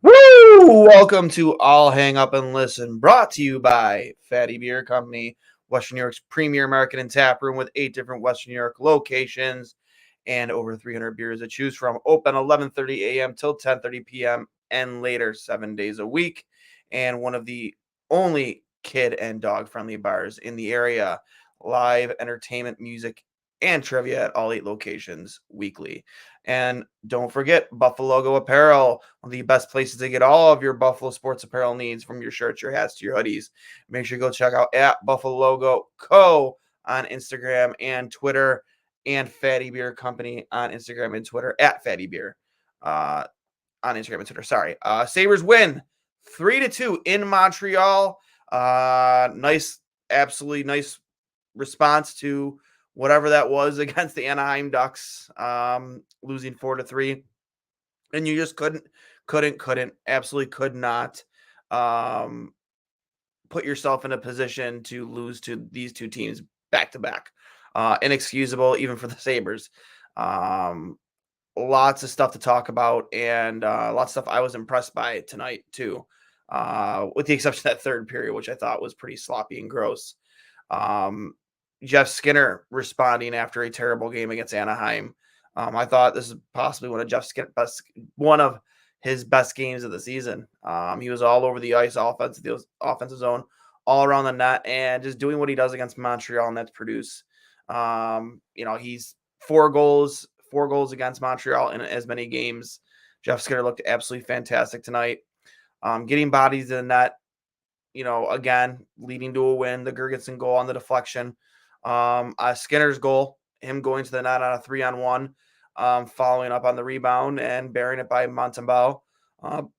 Woo! Welcome to All Hang Up and Listen, brought to you by Fatty Beer Company, Western New York's premier American and tap room with 8 different Western New York locations and over 300 beers to choose from. Open 11:30 a.m. till 10:30 p.m. and later 7 days a week. And one of the only kid and dog friendly bars in the area. Live entertainment, music, and trivia at all 8 locations weekly. And don't forget Buffalo Apparel, one of the best places to get all of your Buffalo sports apparel needs, from your shirts, your hats, to your hoodies. Make sure you go check out at Buffalo Logo Co. on Instagram and Twitter, and Fatty Beer Company on Instagram and Twitter, at Fatty Beer on Instagram and Twitter. Sorry. Sabres win 3-2 in Montreal. Absolutely nice response to whatever that was against the Anaheim Ducks, losing 4-3. And you just absolutely could not put yourself in a position to lose to these two teams back to back. Inexcusable, even for the Sabres. Lots of stuff to talk about, and lots of stuff I was impressed by tonight too, with the exception of that third period, which I thought was pretty sloppy and gross. Jeff Skinner responding after a terrible game against Anaheim. I thought this is possibly one of his best games of the season. He was all over the ice, the offensive zone, all around the net, and just doing what he does against Montreal, and that's produce. He's four goals against Montreal in as many games. Jeff Skinner looked absolutely fantastic tonight. Getting bodies in the net, again, leading to a win. The Gergensen goal on the deflection. Skinner's goal, him going to the net on a 3-on-1, following up on the rebound and bearing it by Montembeault. And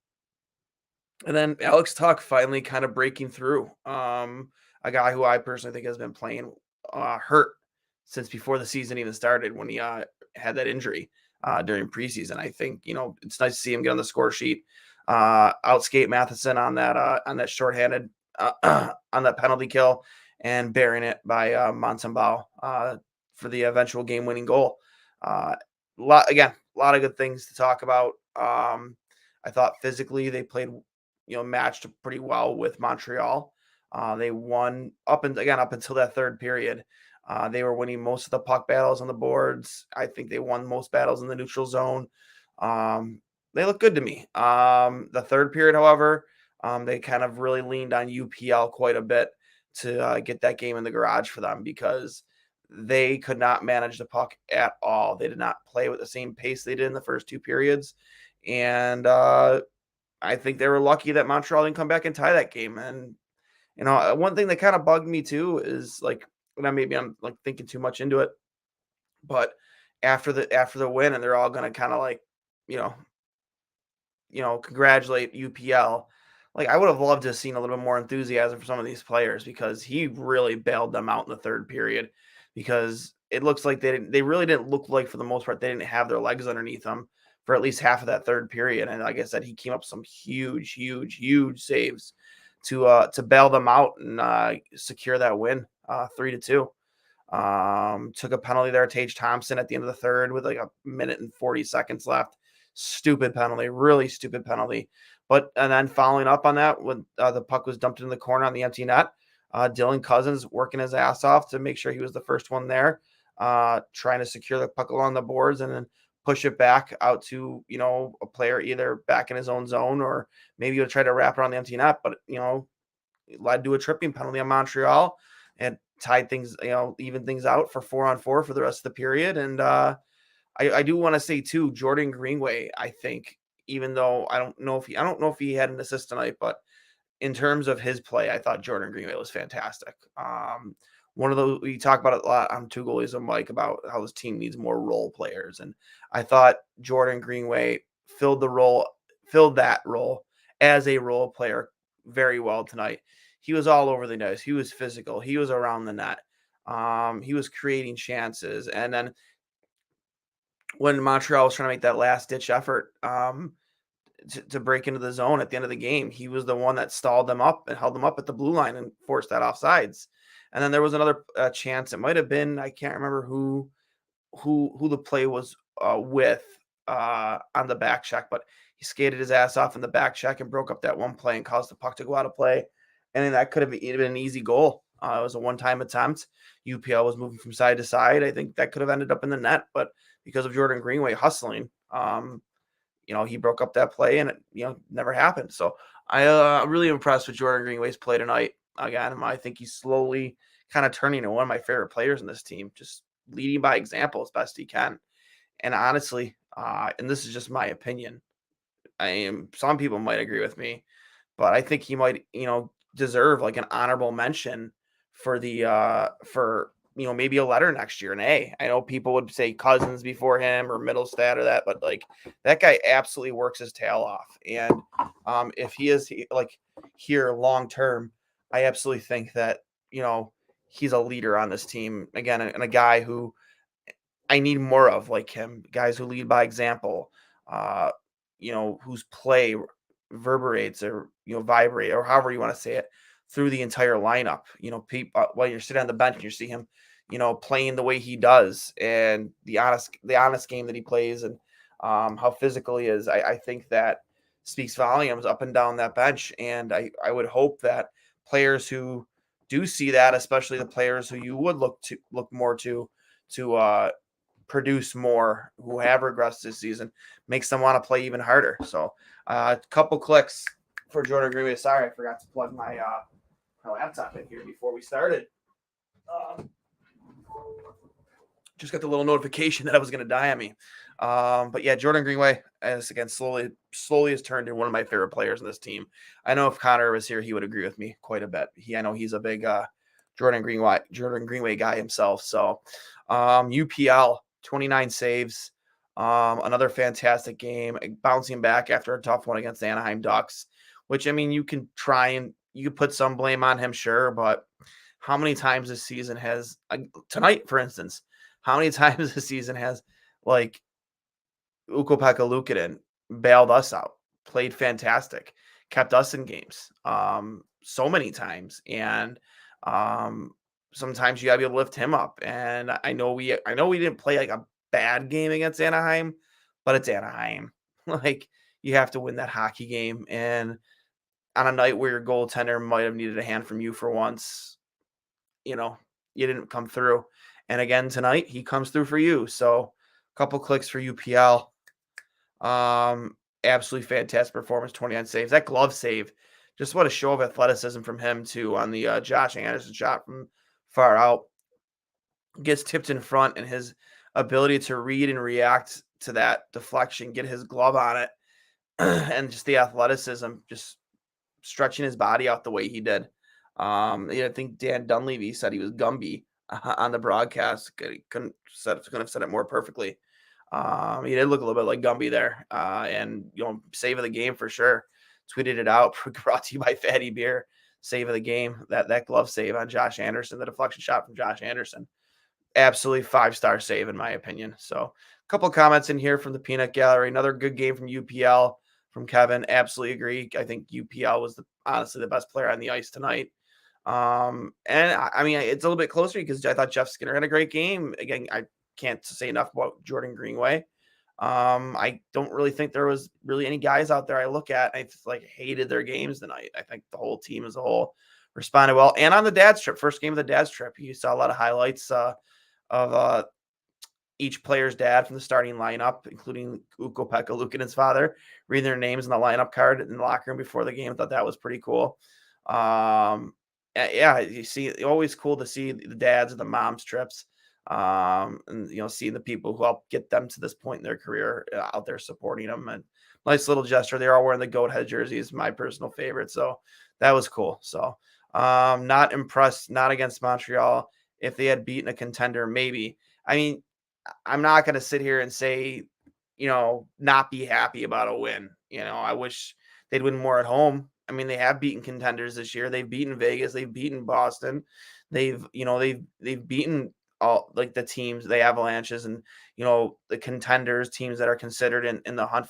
then Alex Tuch finally kind of breaking through. A guy who I personally think has been playing hurt since before the season even started, when he had that injury during preseason. I think, it's nice to see him get on the score sheet, outskate Matheson on that shorthanded on that penalty kill, and bearing it by Montembeault for the eventual game-winning goal. A lot of good things to talk about. I thought physically they played, matched pretty well with Montreal. They won up until that third period. They were winning most of the puck battles on the boards. I think they won most battles in the neutral zone. They look good to me. The third period, however, they kind of really leaned on UPL quite a bit to get that game in the garage for them, because they could not manage the puck at all. They did not play with the same pace they did in the first two periods. And I think they were lucky that Montreal didn't come back and tie that game. And, one thing that kind of bugged me too is, maybe I'm thinking too much into it, but after the win, and they're all going to kind of congratulate UPL. I would have loved to have seen a little bit more enthusiasm for some of these players, because he really bailed them out in the third period, because it looks like they really didn't look like, for the most part, they didn't have their legs underneath them for at least half of that third period. And like I said, he came up with some huge saves to bail them out and secure that win, 3-2. Took a penalty there, Tage Thompson, at the end of the third with a minute and 40 seconds left. Stupid penalty, really stupid penalty. And then following up on that, when the puck was dumped in the corner on the empty net, Dylan Cousins working his ass off to make sure he was the first one there, trying to secure the puck along the boards, and then push it back out to, a player either back in his own zone, or maybe he'll try to wrap around the empty net. But, led to a tripping penalty on Montreal and tied things, even things out for 4-on-4 for the rest of the period. And I do want to say too, Jordan Greenway, I think, even though I don't know if he had an assist tonight, but in terms of his play, I thought Jordan Greenway was fantastic. One of those, we talk about it a lot on Two Goalies and Mike about how this team needs more role players, and I thought Jordan Greenway filled that role as a role player very well tonight. He was all over the net. He was physical. He was around the net. He was creating chances, and then when Montreal was trying to make that last ditch effort, to break into the zone at the end of the game, he was the one that stalled them up and held them up at the blue line and forced that offsides. And then there was another chance. It might have been, I can't remember who the play was with on the back check, but he skated his ass off in the back check and broke up that one play and caused the puck to go out of play. And then that could have been an easy goal. It was a one-time attempt. UPL was moving from side to side. I think that could have ended up in the net, but because of Jordan Greenway hustling, he broke up that play and it, never happened. So I'm really impressed with Jordan Greenway's play tonight. Again, I think he's slowly kind of turning into one of my favorite players in this team, just leading by example as best he can. And honestly, and this is just my opinion, some people might agree with me, but I think he might, deserve like an honorable mention for for maybe a letter next year, an A. I know people would say Cousins before him or Middlestat or that, but like that guy absolutely works his tail off. And if he is like here long term, I absolutely think that he's a leader on this team again, and a guy who I need more of like him, guys who lead by example, uh, whose play reverberates or, vibrate or however you want to say it through the entire lineup. While you're sitting on the bench and you see him, playing the way he does and the honest game that he plays and how physical he is. I think that speaks volumes up and down that bench. And I would hope that players who do see that, especially the players who you would look more to produce more, who have regressed this season, makes them want to play even harder. So a couple clicks for Jordan Greenway. Sorry, I forgot to plug my laptop in here before we started. Just got the little notification that I was going to die on me. But yeah, Jordan Greenway, as again, slowly has turned into one of my favorite players in this team. I know if Connor was here, he would agree with me quite a bit. I know he's a big Jordan Greenway guy himself. So UPL, 29 saves. Another fantastic game, bouncing back after a tough one against the Anaheim Ducks, which, you can put some blame on him, sure, but how many times this season has, tonight, for instance, how many times this season has, like, Ukko-Pekka Luukkonen bailed us out, played fantastic, kept us in games so many times, and sometimes you gotta be able to lift him up. And I know we didn't play like a bad game against Anaheim, but it's Anaheim. Like, you have to win that hockey game. And on a night where your goaltender might have needed a hand from you for once, you didn't come through. And again, tonight he comes through for you. So a couple clicks for UPL. Absolutely fantastic performance, 29 saves. That glove save, just what a show of athleticism from him too on the Josh Anderson shot from far out. Gets tipped in front, and his ability to read and react to that deflection, get his glove on it, and just the athleticism, just stretching his body out the way he did. I think Dan Dunleavy said he was Gumby on the broadcast. He couldn't have said it more perfectly. He did look a little bit like Gumby there, and save of the game for sure. Tweeted it out, brought to you by Fatty Beer. Save of the game, that glove save on Josh Anderson, the deflection shot from Josh Anderson. Absolutely 5-star save in my opinion. So a couple of comments in here from the Peanut Gallery. Another good game from UPL from Kevin. Absolutely agree. I think UPL was honestly the best player on the ice tonight. And it's a little bit closer because I thought Jeff Skinner had a great game. Again, I can't say enough about Jordan Greenway. I don't really think there was really any guys out there I look at. I hated their games tonight. I think the whole team as a whole responded well. And on the dad's trip, first game of the dad's trip, you saw a lot of highlights of each player's dad from the starting lineup, including Ukko-Pekka Luukkonen's father, reading their names in the lineup card in the locker room before the game. I thought that was pretty cool. Yeah, you see, always cool to see the dads and the moms trips. And seeing the people who help get them to this point in their career out there supporting them, and nice little gesture. They're all wearing the goat head jerseys, my personal favorite. So that was cool. So not impressed, not against Montreal. If they had beaten a contender, maybe. I mean, I'm not going to sit here and say, not be happy about a win. I wish they'd win more at home. I mean, they have beaten contenders this year. They've beaten Vegas. They've beaten Boston. They've beaten all like the teams, the Avalanches, and the contenders, teams that are considered in the hunt,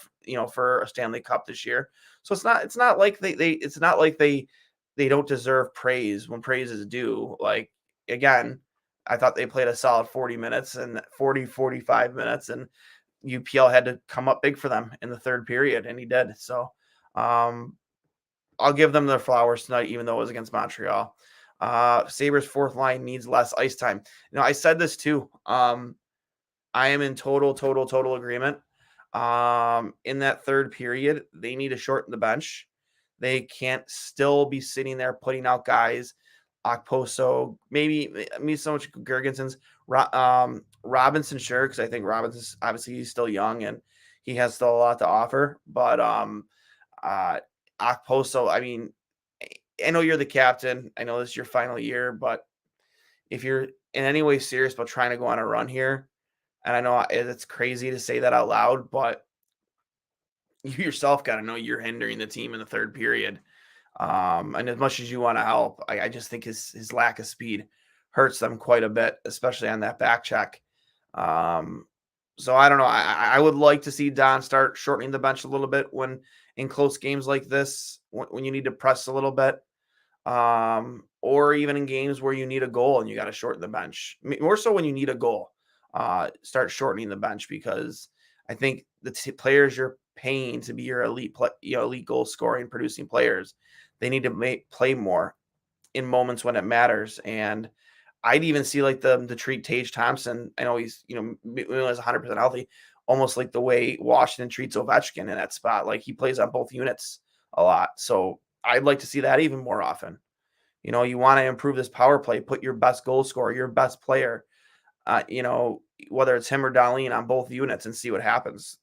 for a Stanley Cup this year. So it's not like it's not like they don't deserve praise when praise is due. Like, again, I thought they played a solid 40 minutes and 45 minutes, and UPL had to come up big for them in the third period, and he did. So I'll give them their flowers tonight, even though it was against Montreal. Sabres fourth line needs less ice time. I said this too. I am in total agreement. In that third period, they need to shorten the bench. They can't still be sitting there putting out guys. Okposo, maybe so much Gergensons. Robinson, sure, because I think Robinson's obviously he's still young and he has still a lot to offer. But Okposo, I mean, I know you're the captain. I know this is your final year, but if you're in any way serious about trying to go on a run here, and I know it's crazy to say that out loud, but you yourself got to know you're hindering the team in the third period. And as much as you want to help, I just think his lack of speed hurts them quite a bit, especially on that back check. So I don't know. I would like to see Don start shortening the bench a little bit when in close games like this, when you need to press a little bit, or even in games where you need a goal and you got to shorten the bench. More so when you need a goal, start shortening the bench, because I think the players you're paying to be your elite goal scoring producing players, they need to play more in moments when it matters. And I'd even see like the treat Tage Thompson. I know he's when he was 100% healthy, almost like the way Washington treats Ovechkin in that spot. Like he plays on both units a lot. So I'd like to see that even more often. You want to improve this power play, put your best goal scorer, your best player, whether it's him or Darlene on both units and see what happens.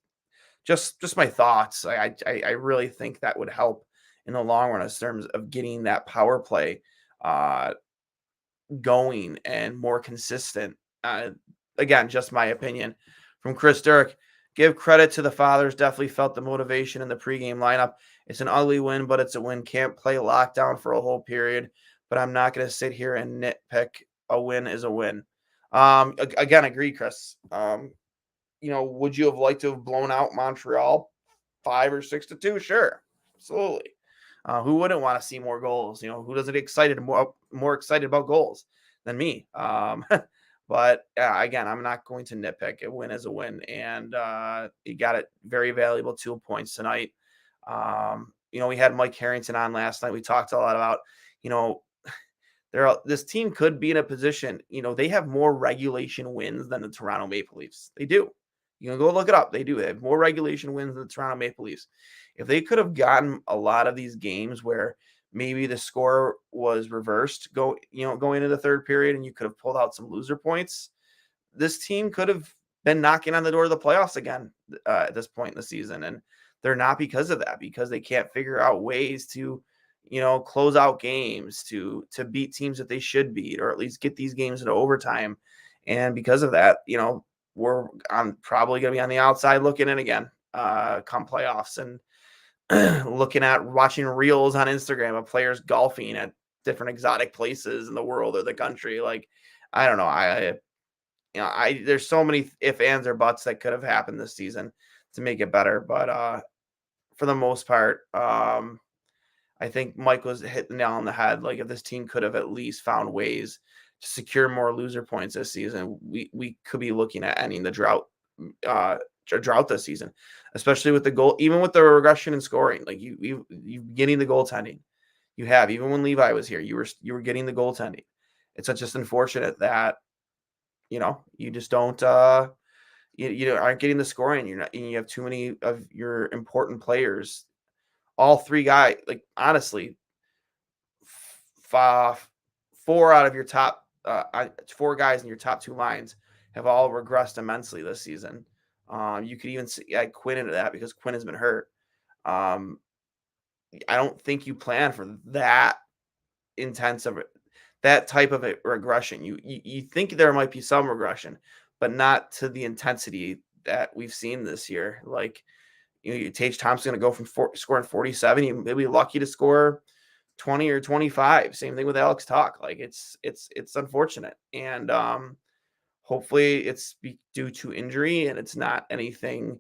Just my thoughts. I really think that would help in the long run in terms of getting that power play going and more consistent. Again, just my opinion. From Chris Dirk, give credit to the fathers. Definitely felt the motivation in the pregame lineup. It's an ugly win, but it's a win. Can't play lockdown for a whole period, but I'm not going to sit here and nitpick. A win is a win. Again, agree, Chris. Would you have liked to have blown out Montreal 5 or 6-2? Sure, absolutely. Who wouldn't want to see more goals? Who doesn't get excited more excited about goals than me? But again, I'm not going to nitpick. A win is a win, and you got it. Very valuable 2 points tonight. We had Mike Harrington on last night. We talked a lot about, this team could be in a position. They have more regulation wins than the Toronto Maple Leafs. They do. You can go look it up. They do. They have more regulation wins than the Toronto Maple Leafs. If they could have gotten a lot of these games where maybe the score was reversed, going into the third period, and you could have pulled out some loser points, this team could have been knocking on the door of the playoffs again at this point in the season. And they're not, because of that, because they can't figure out ways to, close out games, to beat teams that they should beat, or at least get these games into overtime. And because of that, we're probably going to be on the outside looking in again come playoffs, and watching reels on Instagram of players golfing at different exotic places in the world or the country. Like, I don't know. There's so many if, ands, or buts that could have happened this season to make it better. But for the most part, I think Mike was hit the nail on the head. Like, if this team could have at least found ways to secure more loser points this season, we could be looking at ending the drought this season, especially with the goal, even with the regression in scoring. Like you getting the goaltending, you have, even when Levi was here, you were getting the goaltending. It's just unfortunate that you just don't you aren't getting the scoring. You're not, and you have too many of your important players. All three guys, like honestly, five, four out of your top, four guys in your top two lines have all regressed immensely this season. You could even add Quinn into that because Quinn has been hurt. Um, I don't think you plan for that intense of that type of a regression. You think there might be some regression, but not to the intensity that we've seen this year. Like Tage Thompson going to go from scoring 47. You may be lucky to score 20 or 25. Same thing with Alex Tuck. Like it's unfortunate, and hopefully it's due to injury and it's not anything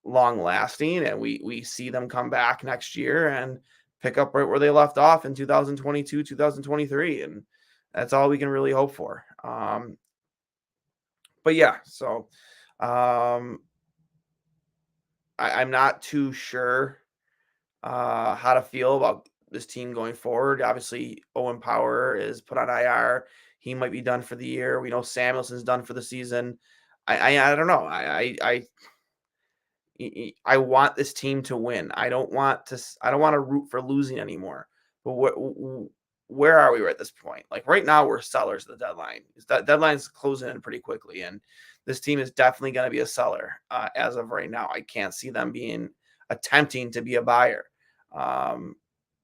long lasting, and we see them come back next year and pick up right where they left off in 2022, 2023, and that's all we can really hope for. But yeah, so um, I'm not too sure how to feel about this team going forward. Obviously, Owen Power is put on IR. He might be done for the year. We know Samuelson's done for the season. I don't know. I want this team to win. I don't want to root for losing anymore. But where are we at this point? Like right now, we're sellers of the deadline. That deadline's closing in pretty quickly, and this team is definitely going to be a seller as of right now. I can't see them being attempting to be a buyer.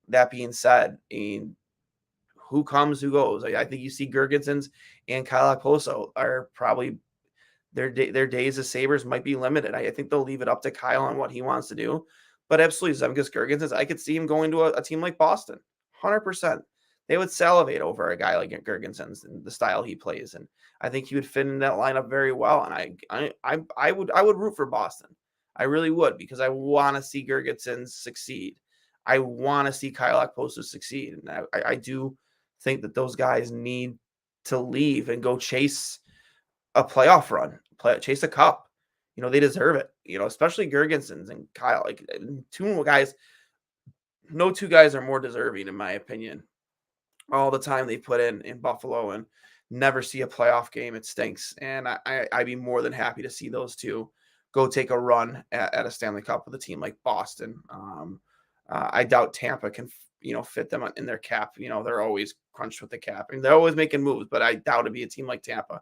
That being said, who comes, who goes? I think you see Gergensons and Kyle Okposo are probably their days as Sabres might be limited. I think they'll leave it up to Kyle on what he wants to do. But absolutely, Zemgus Girgensons, I could see him going to a team like Boston, 100%. They would salivate over a guy like Girgensons and the style he plays, and I think he would fit in that lineup very well. And I would root for Boston. I really would because I want to see Girgensons succeed. I want to see Kyle Okposo succeed, and I do think that those guys need to leave and go chase a playoff run, chase a cup. They deserve it. Especially Girgensons and Kyle. Like two guys, no two guys are more deserving, in my opinion. All the time they put in Buffalo and never see a playoff game, it stinks. And I'd be more than happy to see those two go take a run at a Stanley Cup with a team like Boston. I doubt Tampa can fit them in their cap. They're always crunched with the cap and they're always making moves, but I doubt it'd be a team like Tampa.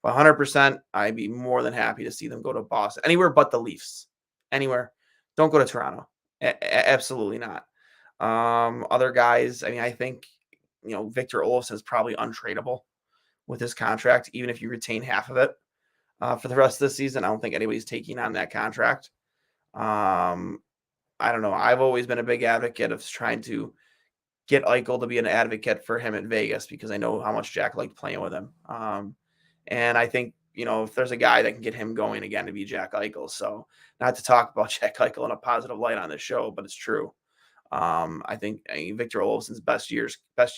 100%, I'd be more than happy to see them go to Boston. Anywhere but the Leafs. Anywhere. Don't go to Toronto. Absolutely not. Other guys, I think, Victor Olofsson is probably untradeable with his contract, even if you retain half of it for the rest of the season. I don't think anybody's taking on that contract. I don't know. I've always been a big advocate of trying to get Eichel to be an advocate for him in Vegas because I know how much Jack liked playing with him. And I think, if there's a guy that can get him going again, to be Jack Eichel. So not to talk about Jack Eichel in a positive light on this show, but it's true. I think Victor Olofsson's best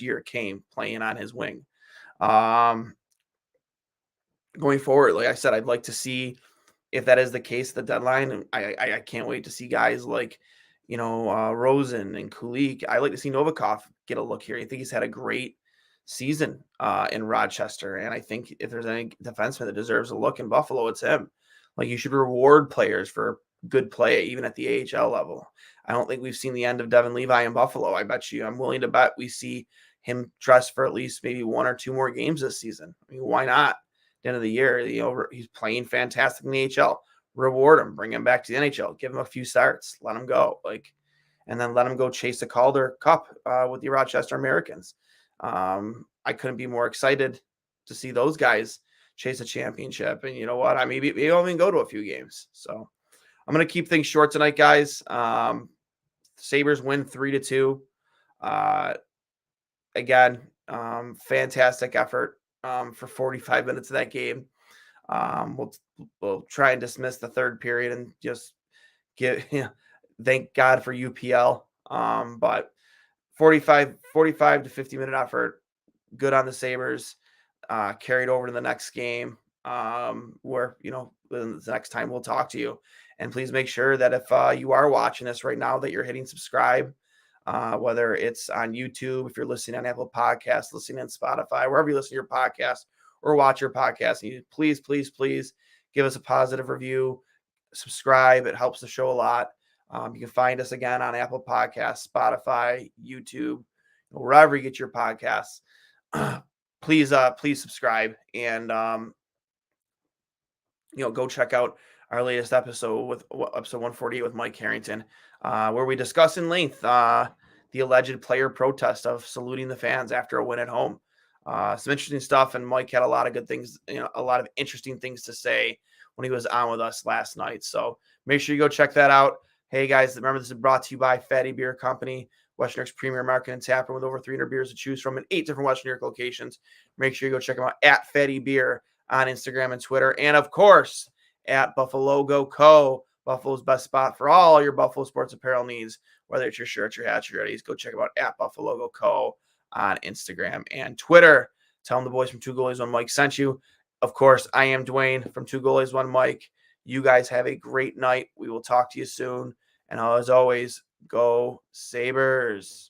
year came playing on his wing. Going forward, like I said, I'd like to see if that is the case, the deadline. I can't wait to see guys like, Rosen and Kulik. I like to see Novikov get a look here. I think he's had a great season in Rochester. And I think if there's any defenseman that deserves a look in Buffalo, it's him. Like you should reward players for good play, even at the AHL level. I don't think we've seen the end of Devin Levi in Buffalo. I'm willing to bet we see him dress for at least maybe one or two more games this season. Why not? At the end of the year, he's playing fantastic in the AHL. Reward him, bring him back to the NHL, give him a few starts, let him go. And then let him go chase the Calder Cup with the Rochester Americans. I couldn't be more excited to see those guys chase a championship. And you know what? Maybe I'll even go to a few games. So I'm going to keep things short tonight, guys. Sabres win 3-2. Again, fantastic effort for 45 minutes of that game. We'll try and dismiss the third period and just thank God for UPL. But 45 to 50-minute effort, good on the Sabres, carried over to the next game where, the next time we'll talk to you. And please make sure that if you are watching this right now that you're hitting subscribe, whether it's on YouTube, if you're listening on Apple Podcasts, listening on Spotify, wherever you listen to your podcast or watch your podcast, and you please give us a positive review, subscribe. It helps the show a lot. You can find us again on Apple Podcasts, Spotify, YouTube, wherever you get your podcasts. Please subscribe and go check out our latest episode with episode 148 with Mike Harrington, where we discuss in length the alleged player protest of saluting the fans after a win at home. Some interesting stuff, and Mike had a lot of good things, a lot of interesting things to say when he was on with us last night. So make sure you go check that out. Hey guys, remember this is brought to you by Fatty Beer Company, Western New York's premier market and tap room with over 300 beers to choose from in 8 different Western New York locations. Make sure you go check them out at Fatty Beer on Instagram and Twitter, and of course at Buffalo Go Co. Buffalo's best spot for all your Buffalo sports apparel needs, whether it's your shirts, your hats, your hoodies. Go check them out at Buffalo Go Co. on Instagram and Twitter. Tell them the boys from Two Goalies One Mike sent you. Of course, I am Duane from Two Goalies One Mike. You guys have a great night. We will talk to you soon. And as always, go Sabres.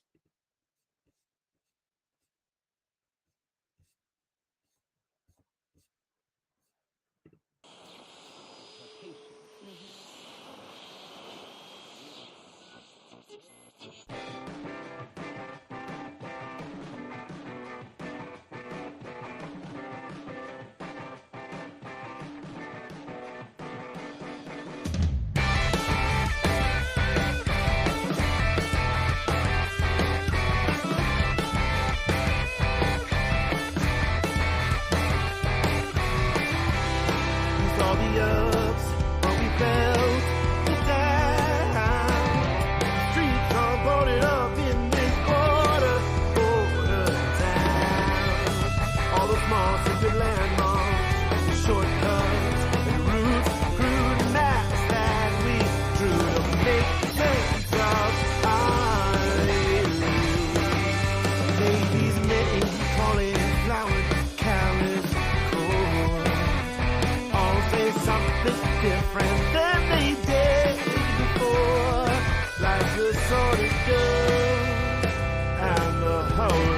Different than they did before. Life's a sort of good and the whole